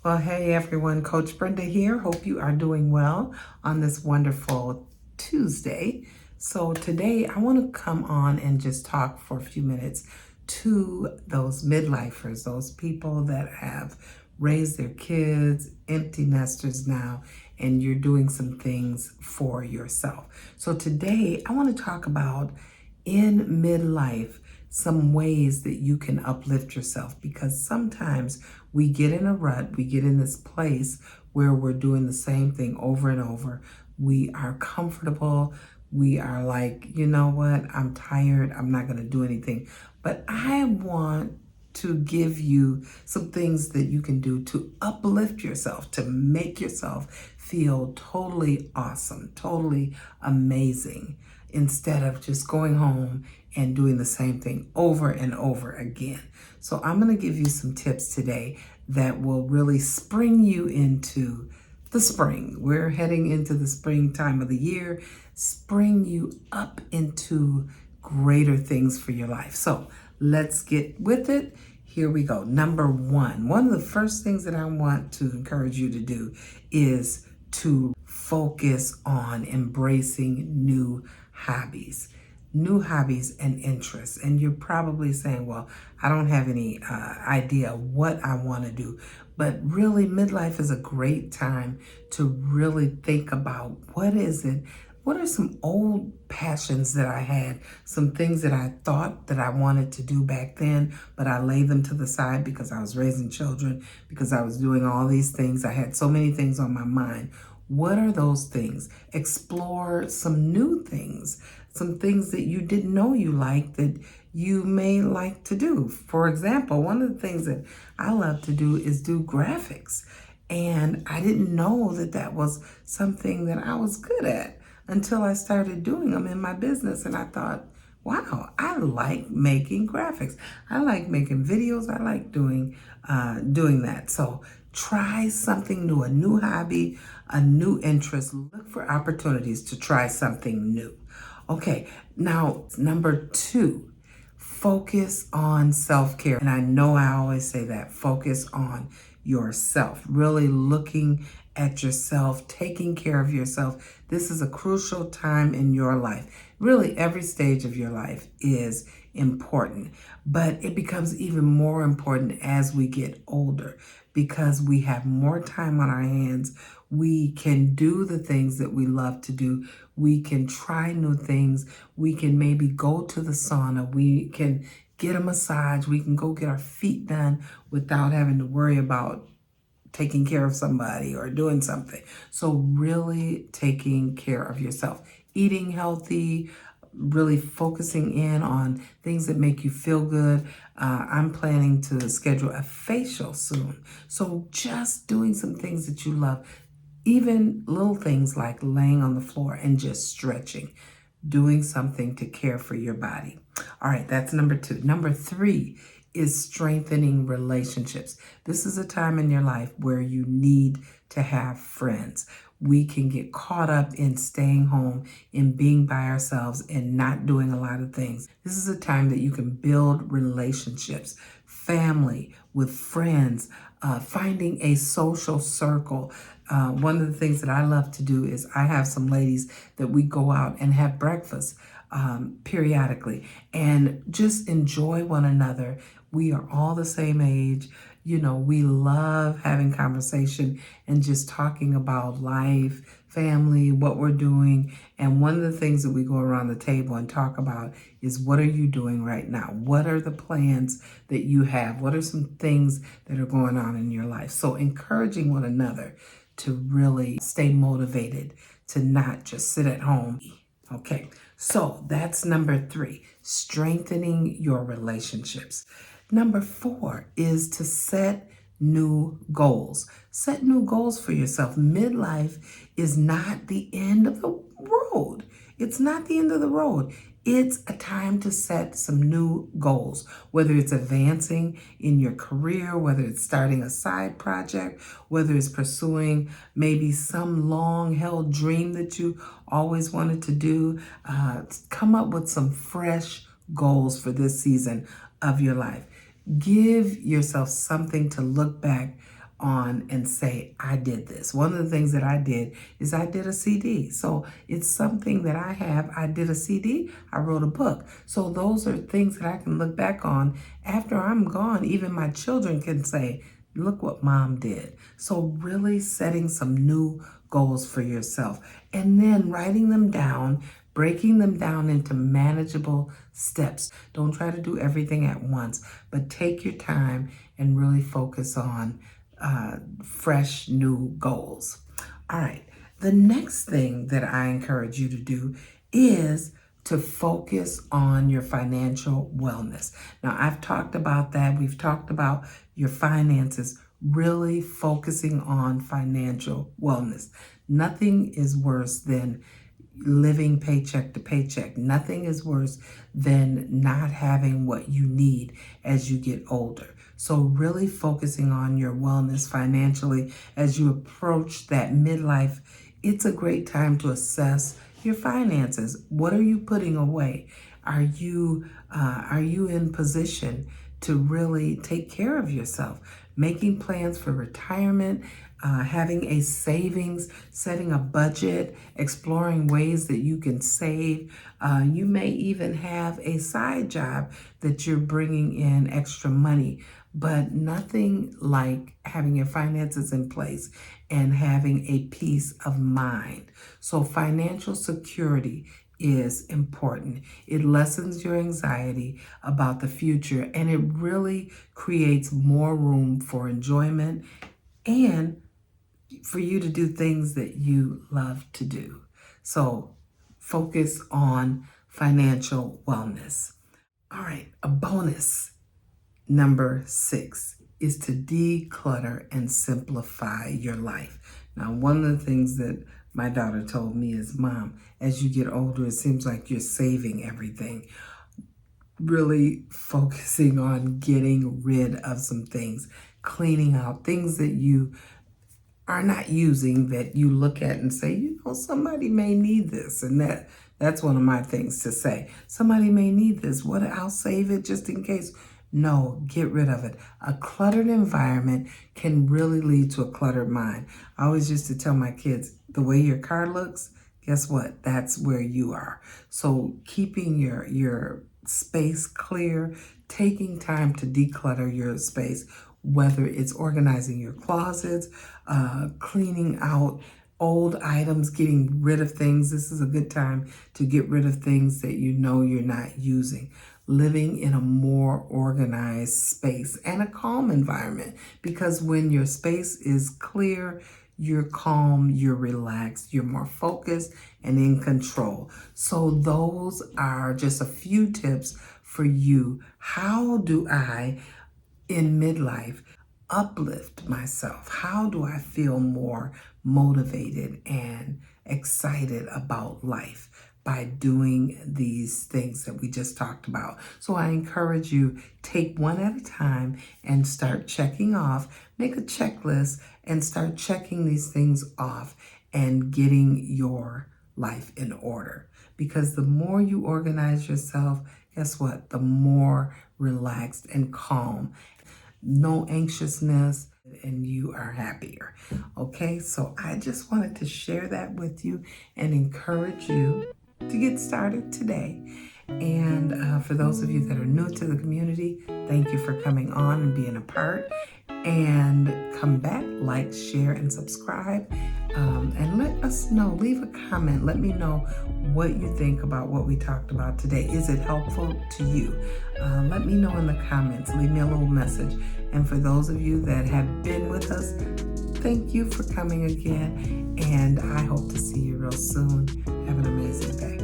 Well, hey everyone, Coach Brenda here. Hope you are doing well on this wonderful Tuesday. So today I want to come on and just talk for a few minutes to those midlifers, those people that have raised their kids, empty nesters now, and you're doing some things for yourself. So today I want to talk about in midlife some ways that you can uplift yourself, because sometimes we get in a rut, we get in this place where we're doing the same thing over and over. We are comfortable. We are like, you know what? I'm tired. I'm not going to do anything. But I want to give you some things that you can do to uplift yourself, to make yourself feel totally awesome, totally amazing, instead of just going home and doing the same thing over and over again. So I'm going to give you some tips today that will really spring you into the spring. We're heading into the spring time of the year, spring you up into greater things for your life. So let's get with it. Here we go. Number one of the first things that I want to encourage you to do is to focus on embracing new hobbies and interests. And you're probably saying, well, I don't have any idea what I want to do. But really, midlife is a great time to really think about what are some old passions that I had, some things that I thought that I wanted to do back then, but I laid them to the side because I was raising children, because I was doing all these things. I had so many things on my mind. What are those things? Explore some new things, some things that you didn't know you liked that you may like to do. For example, one of the things that I love to do is do graphics. And I didn't know that that was something that I was good at until I started doing them in my business. And I thought, wow, I like making graphics. I like making videos. I like doing that. So try something new, a new hobby, a new interest. Look for opportunities to try something new. Okay, now number two, focus on self-care. And I know I always say that, focus on yourself, really looking at yourself, taking care of yourself. This is a crucial time in your life. Really, every stage of your life is important, but it becomes even more important as we get older because we have more time on our hands. We can do the things that we love to do. We can try new things. We can maybe go to the sauna. We can get a massage. We can go get our feet done without having to worry about taking care of somebody or doing something. So really taking care of yourself, eating healthy, really focusing in on things that make you feel good. I'm planning to schedule a facial soon. So just doing some things that you love, even little things like laying on the floor and just stretching, doing something to care for your body. All right, that's number two. Number three is strengthening relationships. This is a time in your life where you need to have friends. We can get caught up in staying home, in being by ourselves and not doing a lot of things. This is a time that you can build relationships, family, with friends, finding a social circle. One of the things that I love to do is I have some ladies that we go out and have breakfast periodically and just enjoy one another. We are all the same age. You know, we love having conversation and just talking about life, family, what we're doing. And one of the things that we go around the table and talk about is, what are you doing right now? What are the plans that you have? What are some things that are going on in your life? So encouraging one another to really stay motivated, to not just sit at home. Okay, so that's number three, strengthening your relationships. Number four is to set new goals. Set new goals for yourself. Midlife is not the end of the road. It's not the end of the road. It's a time to set some new goals, whether it's advancing in your career, whether it's starting a side project, whether it's pursuing maybe some long-held dream that you always wanted to do. Come up with some fresh goals for this season of your life. Give yourself something to look back on and say, I did this. One of the things that I did is I did a CD. So it's something that I have. I did a CD. I wrote a book. So those are things that I can look back on after I'm gone. Even my children can say, look what mom did. So really setting some new goals for yourself and then writing them down, breaking them down into manageable steps. Don't try to do everything at once, but take your time and really focus on fresh new goals. All right. The next thing that I encourage you to do is to focus on your financial wellness. Now, I've talked about that. We've talked about your finances, really focusing on financial wellness. Nothing is worse than living paycheck to paycheck. Nothing is worse than not having what you need as you get older. So really focusing on your wellness financially as you approach that midlife, it's a great time to assess your finances. What are you putting away? Are you in position to really take care of yourself? Making plans for retirement, having a savings, setting a budget, exploring ways that you can save. You may even have a side job that you're bringing in extra money, but nothing like having your finances in place and having a peace of mind. So financial security is important. It lessens your anxiety about the future, and it really creates more room for enjoyment and for you to do things that you love to do. So focus on financial wellness. All right, a bonus. Number 6 is to declutter and simplify your life. Now, one of the things that my daughter told me is, Mom, as you get older, it seems like you're saving everything. Really focusing on getting rid of some things, cleaning out things that you are not using that you look at and say, somebody may need this. And that's one of my things to say. Somebody may need this. I'll save it just in case. No, get rid of it. A cluttered environment can really lead to a cluttered mind. I always used to tell my kids, the way your car looks, guess what? That's where you are. So keeping your space clear, taking time to declutter your space, whether it's organizing your closets, cleaning out old items, getting rid of things. This is a good time to get rid of things that you know you're not using. Living in a more organized space and a calm environment, because when your space is clear, you're calm, you're relaxed, you're more focused and in control. So those are just a few tips for you. How do I, in midlife, uplift myself? How do I feel more motivated and excited about life? By doing these things that we just talked about. So I encourage you, take one at a time and start checking off. Make a checklist and start checking these things off and getting your life in order. Because the more you organize yourself, guess what? The more relaxed and calm, no anxiousness, and you are happier. Okay, so I just wanted to share that with you and encourage you to get started today. And for those of you that are new to the community, thank you for coming on and being a part. And come back, like, share, and subscribe. And let us know. Leave a comment. Let me know what you think about what we talked about today. Is it helpful to you? Let me know in the comments. Leave me a little message. And for those of you that have been with us, thank you for coming again. And I hope to see you real soon. Have an amazing day.